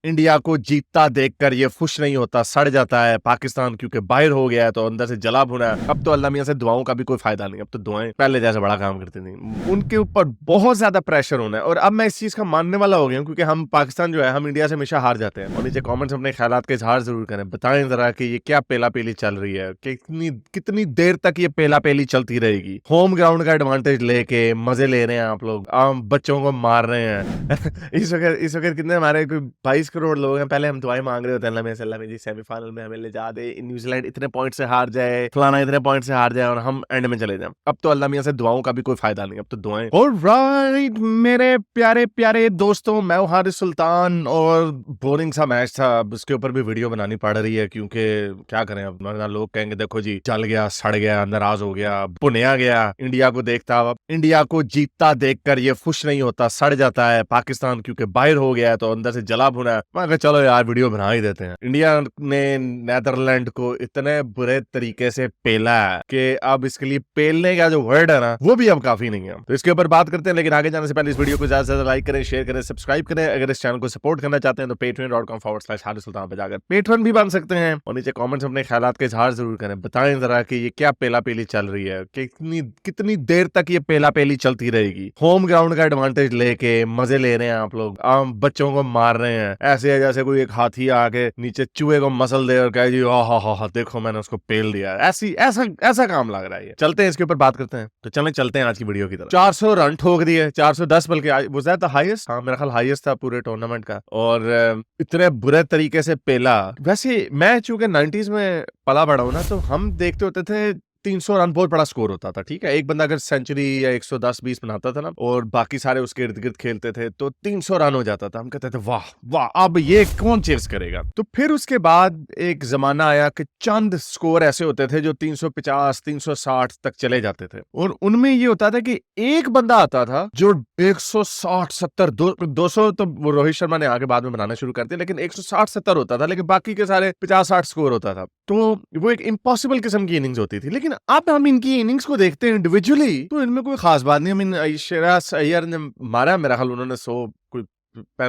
India को जीतता देखकर ये खुश नहीं होता, सड़ जाता है। पाकिस्तान क्योंकि बाहर हो गया है तो अंदर से जला भुना है। अब तो अल्लाह मियां से दुआओं का भी कोई फायदा नहीं। अब तो दुआएं पहले जैसे बड़ा काम करती थी। उनके ऊपर बहुत ज्यादा प्रेशर होना है और अब मैं इस चीज का मानने वाला हो गया हूं, क्योंकि हम पाकिस्तान जो है, हम इंडिया से हमेशा हार जाते हैं। और नीचे कॉमेंट्स अपने ख्यालात के इजहार जरूर करें, बताएं जरा कि ये क्या पेला पेली चल रही है, कितनी कितनी देर तक ये पेला पेली चलती रहेगी। होम ग्राउंड का एडवांटेज लेके मजे ले रहे हैं आप लोग, आम बच्चों को मार रहे हैं। इस वक्त कितने हमारे कोई 22 करोड़ लोग हैं। पहले हम दुआएं मांग रहे होते हैं, अल्लाह में जी सेमीफाइनल में हमें ले जा दे, न्यूजीलैंड इतने पॉइंट से हार जाए, फलाना इतने पॉइंट से हार जाए और हम एंड में चले जाएं। अब तो अल्लाह मियां से दुआओं का भी कोई फायदा नहीं। अब तो दुआएं। ऑलराइट मेरे प्यारे प्यारे दोस्तों, मैं हूं हारिस सुल्तान और बोरिंग सा मैच था। अब उसके ऊपर भी वीडियो बनानी पड़ रही है, क्योंकि क्या करें, अब लोग कहेंगे देखो जी जल गया, सड़ गया, नाराज हो गया, भुनिया गया। इंडिया को देखता, इंडिया को जीतता देखकर ये खुश नहीं होता, सड़ जाता है। पाकिस्तान क्योंकि बाहर हो गया है तो अंदर से जला भुना है। मैं कहा चलो यार वीडियो बना ही देते हैं। इंडिया ने नेदरलैंड को इतने बुरे तरीके से पेला है कि अब इसके लिए पेलने का जो वर्ड है ना, वो भी अब काफी नहीं है। तो इसके ऊपर बात करते हैं, लेकिन आगे जाने से पहले इस वीडियो को ज्यादा से ज्यादा लाइक करें, शेयर करें, सब्सक्राइब करें। अगर इस चैनल को सपोर्ट करना चाहते हैं तो patreon.com/हारिस सुल्तान पे जाकर पेट्रन भी बन सकते हैं। और नीचे कॉमेंट्स अपने ख्यालात के इजहार जरूर करें, बताएं जरा कि ये क्या पेला पेली चल रही है, कितनी कितनी देर तक ये पेला पेली चलती रहेगी। होम ग्राउंड का एडवांटेज लेके मजे ले रहे हैं आप लोग, आम बच्चों को मार रहे हैं। ऐसे है जैसे कोई एक हाथी आके नीचे चूहे को मसल दे और कहे जी हा देखो मैंने उसको पेल दिया। ऐसा काम लग रहा है। चलते हैं इसके ऊपर बात करते हैं। तो चलें चलते हैं आज की वीडियो की तरफ। 400 रन ठोक दिए, 410 बल्कि वो था हाईएस्ट। हाँ मेरा ख्याल हाईएस्ट था पूरे टूर्नामेंट का। और इतने बुरे तरीके से पेला। वैसे मैं चूंकि 90s में पला बड़ा हूं ना, तो हम देखते होते थे 300 रन बहुत बड़ा स्कोर होता था। ठीक है, एक बंदा अगर सेंचुरी या 110-20 बनाता था ना और बाकी सारे उसके इर्द गिर्द खेलते थे तो 300 रन हो जाता था। हम कहते थे वाह वाह, अब ये कौन चेस करेगा। तो फिर उसके बाद एक जमाना आया कि चंद स्कोर ऐसे होते थे जो 350 360 तक चले जाते थे। और उनमें ये होता था कि एक बंदा आता था जो 160 70 200 तो वो रोहित शर्मा ने आगे बाद में बनाना शुरू कर दिया, लेकिन 160 70 होता था, लेकिन बाकी के सारे 50-60 स्कोर होता था। तो वो एक इम्पॉसिबल किस्म की इनिंग्स होती थी। लेकिन अब हम इनकी इनिंग्स को देखते हैं इंडिविजुअली, तो इनमें कोई खास बात नहीं। I mean, श्रेयस अय्यर ने मारा, मेरा ख्याल उन्होंने 100 कोई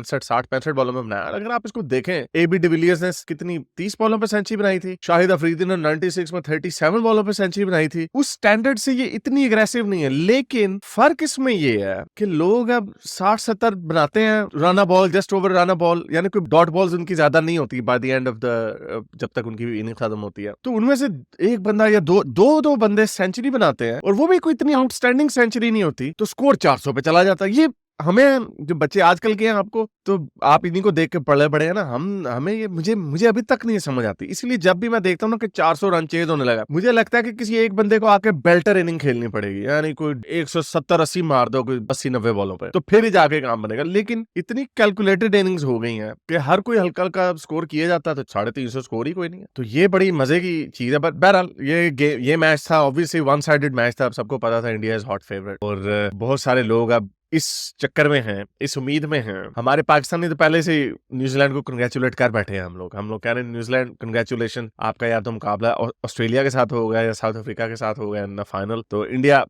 65 बॉलों में बनाया। अगर आप इसको देखें, एबी डिविलियर्स ने कितनी 30 बॉलों पे सेंचुरी बनाई थी, शाहिद अफरीदी ने 96 में 37 बॉलों पे सेंचुरी बनाई थी। उस स्टैंडर्ड से ये इतनी एग्रेसिव नहीं है, लेकिन फर्क इसमें ये है कि लोग अब 60-70 बनाते हैं run ball, just over run ball, यानी कोई डॉट बॉल्स उनकी ज्यादा नहीं होती by the end of the, जब तक उनकी इनिंग खत्म होती है। तो उनमें से एक बंदा या दो बंदे सेंचुरी बनाते हैं और वो भी कोई इतनी आउटस्टैंडिंग सेंचुरी नहीं होती, तो स्कोर 400 पे चला जाता है। ये हमें जो बच्चे आजकल के हैं, आपको तो आप इन्हीं को देख के पढ़े बड़े हैं ना, हमें ये मुझे अभी तक नहीं समझ आती। इसलिए जब भी मैं देखता हूँ ना कि 400 रन चेज होने लगा, मुझे लगता है कि किसी एक बंदे को आके बेल्टर इनिंग खेलनी पड़ेगी, यानी कोई 170-80 मार दो कोई 80-90 बॉलों पे, तो फिर ही जाके काम बनेगा। लेकिन इतनी कैलकुलेटेड इनिंग्स हो गई हैं कि हर कोई हल्का हल्का स्कोर किया जाता है, तो 350 स्कोर ही कोई नहीं है। तो ये बड़ी मजे की चीज है। बट बहरहाल ये मैच था, ऑब्वियसली वन साइडेड मैच था। सबको पता था इंडिया इज हॉट फेवरेट, और बहुत सारे लोग अब इस चक्कर में हैं, इस उम्मीद में हैं। हमारे पाकिस्तानी तो पहले से न्यूजीलैंड को कंग्रेचुलेट कर बैठे हैं। हम लोग कह रहे हैं न्यूजीलैंड कंग्रेचुलेशन, आपका या तो मुकाबला ऑस्ट्रेलिया के साथ हो गया या साउथ अफ्रीका के साथ हो गया इन द फाइनल। तो इंडिया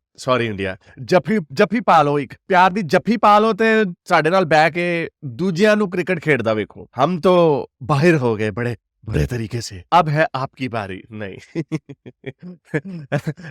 जफी पालो, एक प्यार दी जफी पालो ते साडे नाल बैठ के दूजियां नू क्रिकेट खेडदा वेखो। हम तो बाहर हो गए बड़े बुरे तरीके से, अब है आपकी बारी। नहीं।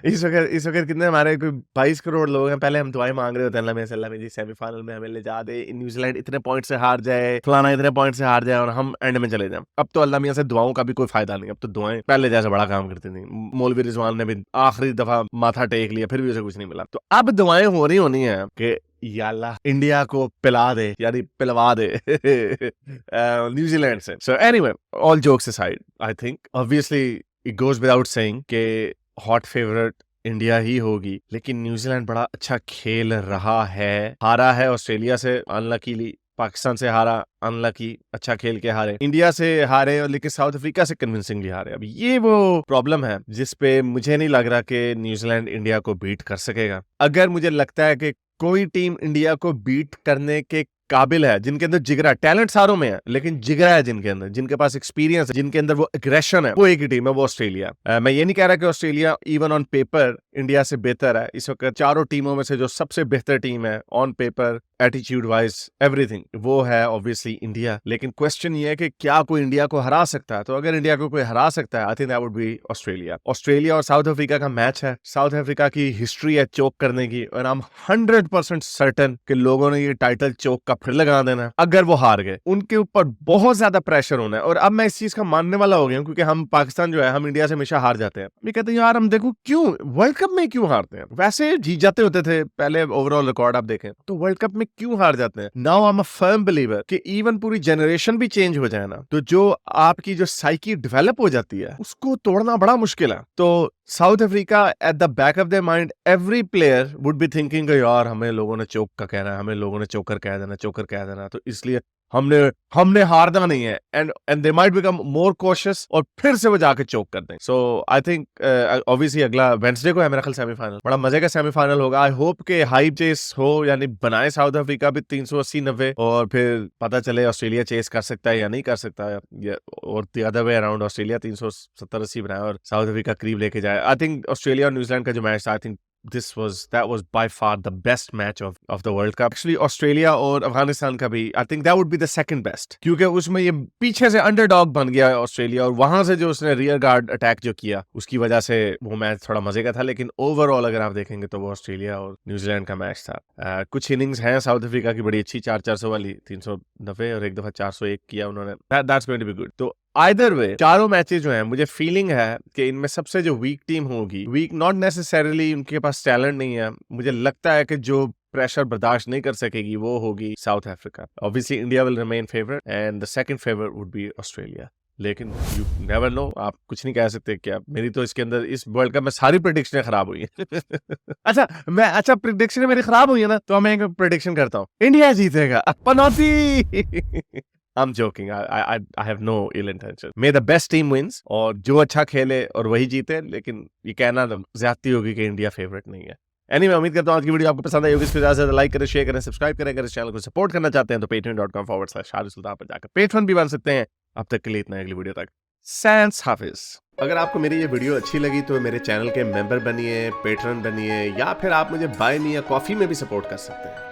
इस वक्त कितने हमारे कोई 22 करोड़ लोग हैं। पहले हम दुआएं मांग रहे होते हैं, अल्लाह में जी सेमीफाइनल में हमें ले जा दे, न्यूजीलैंड इतने पॉइंट से हार जाए, फलाना इतने पॉइंट से हार जाए और हम एंड में चले जाएं। अब तो अल्लाह मियां से दुआओं का भी कोई फायदा नहीं। अब तो दुआएं पहले जैसे बड़ा काम करती थी। मौलवी रिजवान ने भी आखिरी दफा माथा टेक लिया, फिर भी उसे कुछ नहीं मिला। तो अब दुआएं होनी है कि या अल्लाह इंडिया को पिला दे, यानी पिलवा दे न्यूजीलैंड से। So anyway, all jokes aside, I think obviously it goes without saying कि हॉट फेवरेट इंडिया ही होगी, लेकिन न्यूजीलैंड बड़ा अच्छा खेल रहा है। हारा है ऑस्ट्रेलिया से अनलकीली, पाकिस्तान से हारा अनलकी, अच्छा खेल के हारे, इंडिया से हारे, और लेकिन साउथ अफ्रीका से कन्विंसिंगली हारे। अब ये वो प्रॉब्लम है जिस पे मुझे नहीं लग रहा कि न्यूजीलैंड इंडिया को बीट कर सकेगा। अगर मुझे लगता है कि कोई टीम इंडिया को बीट करने के काबिल है, जिनके अंदर जिगरा, टैलेंट सारों में है लेकिन जिगरा है जिनके अंदर, जिनके पास एक्सपीरियंस है, जिनके अंदर वो एग्रेशन है, वो एक ही टीम है, वो ऑस्ट्रेलिया। मैं ये नहीं कह रहा कि Australia even on paper India से बेहतर है। इस वक्त चारों टीमों में से जो सबसे बेहतर टीम है on paper, attitude wise, everything, वो है ऑब्वियसली इंडिया। लेकिन क्वेश्चन ये है कि क्या कोई इंडिया को हरा सकता है? तो अगर इंडिया को कोई हरा सकता है, I think that would be Australia. Australia और साउथ अफ्रीका का मैच है। साउथ अफ्रीका की हिस्ट्री है चोक करने की, और आई एम 100% सर्टन कि लोगों ने ये टाइटल चोक का फिर लगा देना है अगर वो हार गए। उनके ऊपर बहुत ज्यादा प्रेशर होना है, और अब मैं इस चीज का मानने वाला हो गया हूं, क्योंकि हम पाकिस्तान जो है, हम इंडिया से हमेशा हार जाते हैं। मैं कहते हैं यार हम देखो क्यों वर्ल्ड कप में क्यों हारते हैं, वैसे जीत जाते होते थे पहले, ओवरऑल रिकॉर्ड आप देखें तो वर्ल्ड कप में क्यों हार जाते हैं। Now I am a firm believer कि इवन पूरी जनरेशन भी चेंज हो जाए ना, तो जो आपकी जो साइकी डेवलप हो जाती है उसको तोड़ना बड़ा मुश्किल है। तो south Africa at the back of their mind every player would be thinking यार हमें लोगों ने चोक का कहना है, हमें लोगों ने चोकर कह देना, चोकर कह देना, तो इसलिए हमने हारना नहीं है, and they might become more cautious, और फिर से वो जाके चोक कर दें। सो आई थिंक ऑब्वियसली अगला वेडनेसडे को है मेरा ख्याल सेमीफाइनल, बड़ा मजे का सेमीफाइनल होगा। आई होप के हाई चेस हो, यानी बनाए साउथ अफ्रीका भी 380-90, और फिर पता चले ऑस्ट्रेलिया चेस कर सकता है या नहीं कर सकता है, और the other way around, Australia 370-80 बनाए और साउथ अफ्रीका करीब लेके जाए। आई थिंक ऑस्ट्रेलिया और न्यूजीलैंड का जो मैच था, I think that was by far the best match of the World Cup. Actually, Australia और अफगानिस्तान का भी I think that would be the second best, क्योंकि उसमें ये पीछे से अंडरडॉग बन गया ऑस्ट्रेलिया, और वहां से जो उसने रियर गार्ड अटैक जो किया उसकी वजह से वो मैच थोड़ा मजे का था। लेकिन ओवरऑल अगर आप देखेंगे तो वो ऑस्ट्रेलिया और न्यूजीलैंड का मैच था। कुछ इनिंग्स हैं साउथ अफ्रीका की बड़ी अच्छी, 400 वाली, 390, और एक दफा 401 किया उन्होंने। That's going to be good. तो आइदर वे चारों मैचेस जो हैं, मुझे फीलिंग है कि इनमें सबसे जो वीक टीम होगी, वीक नॉट नेसेसरीली उनके पास टैलेंट नहीं है, मुझे लगता है कि जो प्रेशर बर्दाश्त नहीं कर सकेगी वो होगी south Africa. Obviously India will remain favourite and the second favourite would be Australia. लेकिन यू नेवर नो, आप कुछ नहीं कह सकते। क्या मेरी तो इसके अंदर इस वर्ल्ड कप में सारी प्रेडिक्शनें खराब हुई हैं। अच्छा प्रेडिक्शन मेरी खराब हुई है ना, तो मैं एक प्रेडिक्शन करता हूँ, इंडिया जीतेगा। पनौती। I'm joking. I have no ill intention. May the best team wins, और जो अच्छा खेले और वही जीते। लेकिन ये कहना ज्यादती होगी कि इंडिया फेवरेट नहीं है। Anyway, उम्मीद करता हूँ आज की वीडियो आपको पसंद आई होगी। इसको ज्यादा से लाइक करें, शेयर करें, सब्सक्राइब करें। अगर इस चैनल को सपोर्ट करना चाहते हैं तो patreon.com/शाहरुख पर जाकर पेट्रन भी बन सकते हैं। अब तक के लिए इतना, अगली वीडियो तक सैंस हाफिज। अगर आपको मेरी ये वीडियो अच्छी लगी तो मेरे चैनल के मेंबर बनिए, पेट्रन बनिए, या फिर आप मुझे बाय मी या कॉफी में भी सपोर्ट कर सकते हैं।